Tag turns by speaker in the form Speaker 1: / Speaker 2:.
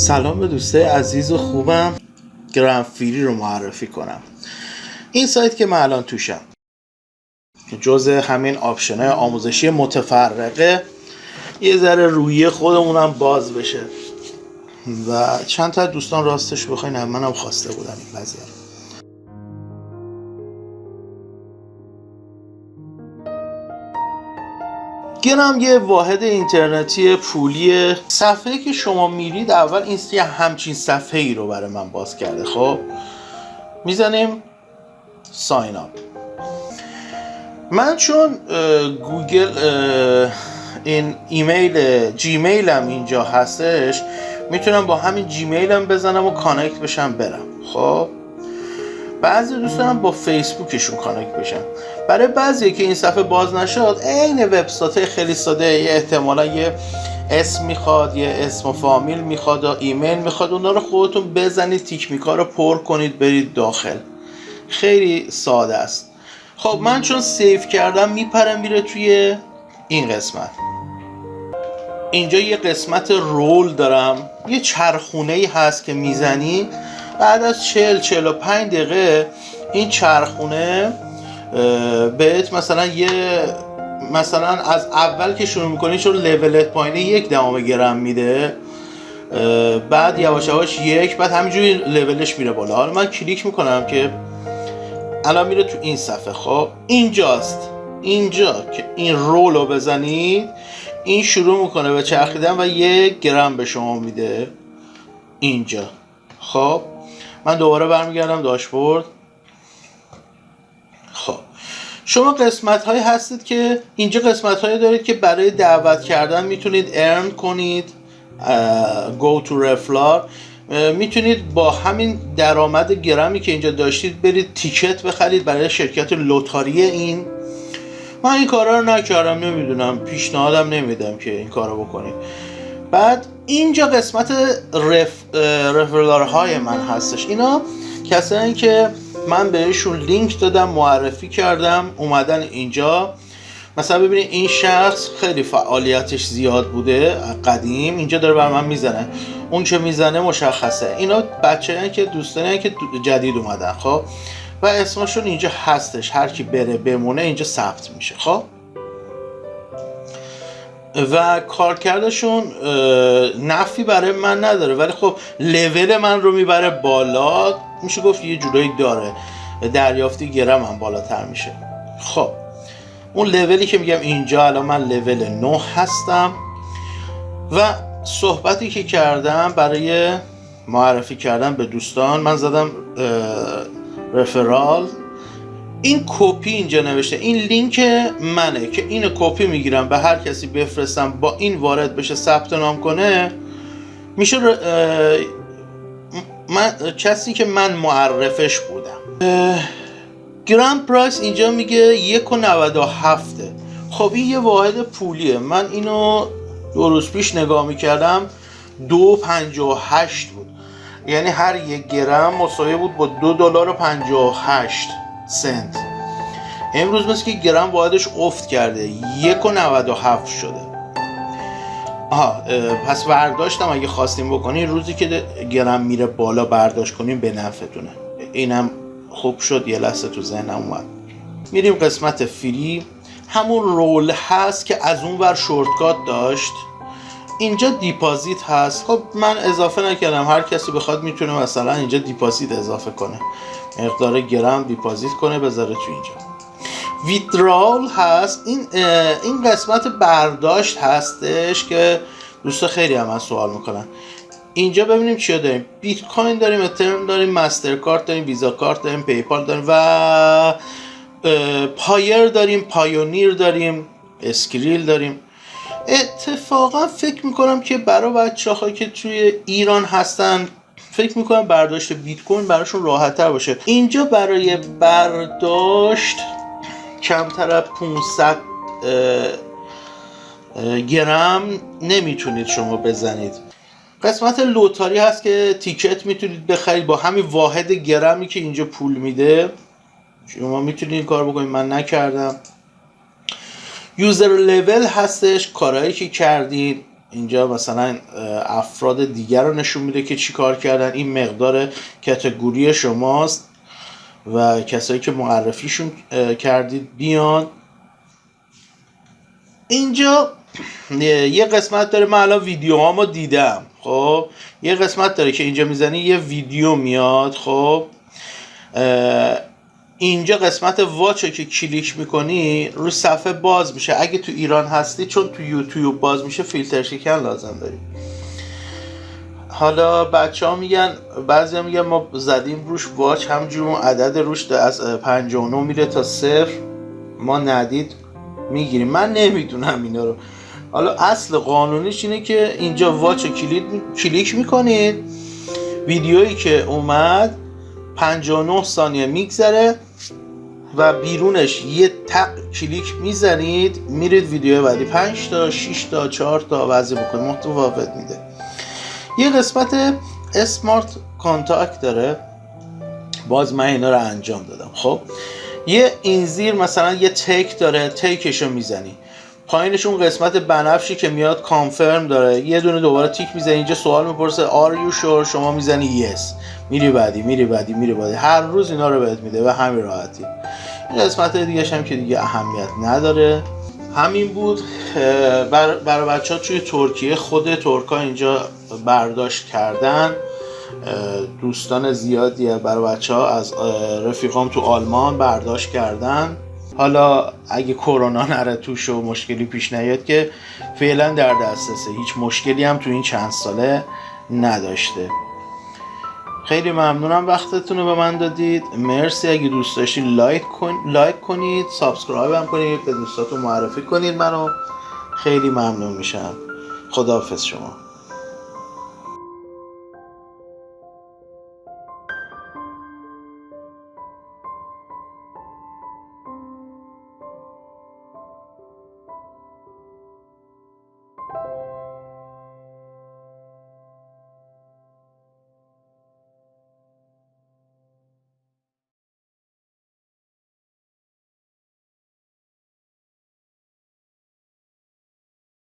Speaker 1: سلام به دوستای عزیز و خوبم. گرام فری رو معرفی کنم. این سایت که من الان توشم جزء همین آپشن‌های آموزشی متفرقه، یه ذره روی خودمونم باز بشه و چند تا دوستان راستش بخواین منم خواسته بودم این قضیه. گرام یه واحد اینترنتی پولی. صفحه‌ای که شما میرید اول این همچین صفحه‌ای رو برای من باز کرده. خب میزنیم ساین آپ. من چون گوگل این ایمیل جیمیلم اینجا هستش، میتونم با همین جیمیلم بزنم و کانکت بشم برم. خب بعضی دوستانم با فیسبوکشون کانکت بشن. برای بعضی که این صفحه باز نشد، عین وبسایت خیلی ساده، احتمالا یه اسم میخواد، یه اسم و فامیل میخواد و ایمیل میخواد، اونا رو خودتون بزنید، تیک میکا رو پر کنید، برید داخل. خیلی ساده است. خب من چون سیف کردم میپرم میره توی این قسمت. اینجا یه قسمت رول دارم، یه چرخونه‌ای هست که میزنی، بعد از 40-45 دقیقه این چرخونه بهت مثلا از اول که شروع میکنی چون لولت پایینه 1 گرم میده، بعد یواش یواش بعد همینجوری لولش میره بالا. حالا من کلیک میکنم که الان میره تو این صفحه. خب اینجاست، اینجا که این رول رو بزنید این شروع میکنه به چرخیدن و 1 گرم به شما میده اینجا. خب من دوباره برمیگردم داشبورد. خب شما قسمت هایی هستید که اینجا قسمت هایی دارید که برای دعوت کردن میتونید ارن کنید، go to referral، میتونید با همین درآمد گرمی که اینجا داشتید برید تیکت بخرید برای شرکت لوتاری. این من این کارا رو نکردم، نمیدونم، پیشنهادم نمیدم که این کارو بکنید. بعد اینجا قسمت رفرال های من هستش. اینا کسایی که من بهشون لینک دادم، معرفی کردم، اومدن اینجا. مثلا ببینید این شخص خیلی فعالیتش زیاد بوده قدیم، اینجا داره بر من میزنه، اون چه میزنه مشخصه. اینا بچه‌ای که دوستانی که جدید اومدن. خب و اسمشون اینجا هستش، هر کی بره بمونه اینجا ثبت میشه. خب و کارکردشون نفعی برای من نداره، ولی خب لول من رو میبره بالا، میشه گفت یه جورایی داره، دریافتی گرم هم بالاتر میشه. خب اون لولی که میگم اینجا الان من لول 9 هستم و صحبتی که کردم برای معرفی کردن به دوستان، من زدم رفرال. این کپی اینجا نوشته، این لینک منه که اینو کپی میگیرم به هر کسی بفرستم، با این وارد بشه، ثبت نام کنه، میشه کسی که من معرفش بودم. گرام پرایس اینجا میگه 1.97. خب این یه واحد پولیه. من اینو 2 روز پیش نگاه میکردم 2.58 بود، یعنی هر 1 گرم مساوی بود با $2.58. امروز مثل که گرم واحدش افت کرده، 1.97 شده. پس برداشتم اگه خواستیم بکنین روزی که گرم میره بالا برداشت کنین به نفعتونه. اینم خوب شد، یه لحظه تو ذهنم اومد. میریم قسمت فری، همون رول هست که از اون ور شورتکات داشت. اینجا دیپازیت هست. خب من اضافه نکردم، هر کسی بخواد میتونه مثلا اینجا دیپازیت اضافه کنه، مقدار گرم دیپازیت کنه بذاره تو اینجا. ویدرال هست. این قسمت برداشت هستش که دوستا خیلی هم سوال میکنن. اینجا ببینیم چیا داریم. بیت کوین داریم، اترم داریم، مسترکارت داریم، ویزا کارت داریم، پیپال داریم و پایر داریم، پایونیر داریم، اسکریل داریم. اتفاقا فکر میکنم که برای بچه‌ها که توی ایران هستن، فکر میکنم برداشت بیت کوین براشون راحت‌تر باشه. اینجا برای برداشت کمتر از 500 گرم نمیتونید شما بزنید. قسمت لوتاری هست که تیکت میتونید بخرید با همین واحد گرمی که اینجا پول میده. شما میتونید این کار بکنید، من نکردم. یوزر لول هستش، کارهایی که کردید. اینجا مثلا افراد دیگر رو نشون میده که چی کار کردن. این مقدار کاتگوری شماست و کسایی که معرفیشون کردید بیان. اینجا یه قسمت داره، من الان ویدیوهامو دیدم، خب یه قسمت داره که اینجا میزنی یه ویدیو میاد. خب اینجا قسمت واچو که کلیک میکنی رو صفحه باز میشه. اگه تو ایران هستی، چون تو یوتیوب باز میشه، فیلتر شکن لازم داری. حالا بچه ها میگن، بعضی ها میگن ما زدیم روش واچ، همجور عدد روش از 59 میره تا 0، ما ندید میگیریم. من نمیدونم اینا رو. حالا اصل قانونیش اینه که اینجا واچ رو کلیک میکنید، ویدیویی که اومد 59 ثانیه میگذره و بیرونش یه تق کلیک میزنید، میرید ویدیو بعدی. 5 تا 6 تا 4 تا وضع بکنید، متفاوت میده. یه قسمت اسمارت کانتاکت داره، باز من اینا رو انجام دادم. خب یه این زیر مثلا یه تیک داره، تیکشو میزنی، پایینش اون قسمت بنفشی که میاد کانفرم داره، یه دونه دوباره تیک میزنی. اینجا سوال میپرسه آر یو شور، شما میزنی یس، میری بعدی میری بعدی میری بعدی. هر روز اینا رو بهت میده و همین راحتی. این قسمت دیگه هم که دیگه اهمیت نداره. همین بود. برای بچه ها توی ترکیه، خود ترکا اینجا برداشت کردن. دوستان زیادی برای بچه ها از رفیقام تو آلمان برداشت کردن. حالا اگه کرونا نره توش و مشکلی پیش نیاد که فعلا در دسترسه، هیچ مشکلی هم تو این چند ساله نداشته. خیلی ممنونم وقتتون رو به من دادید. مرسی. اگه دوست داشتید لایک کنید، سابسکرایب هم کنید، به دوستاتون معرفی کنید منو. خیلی ممنون میشم. خداحافظ شما.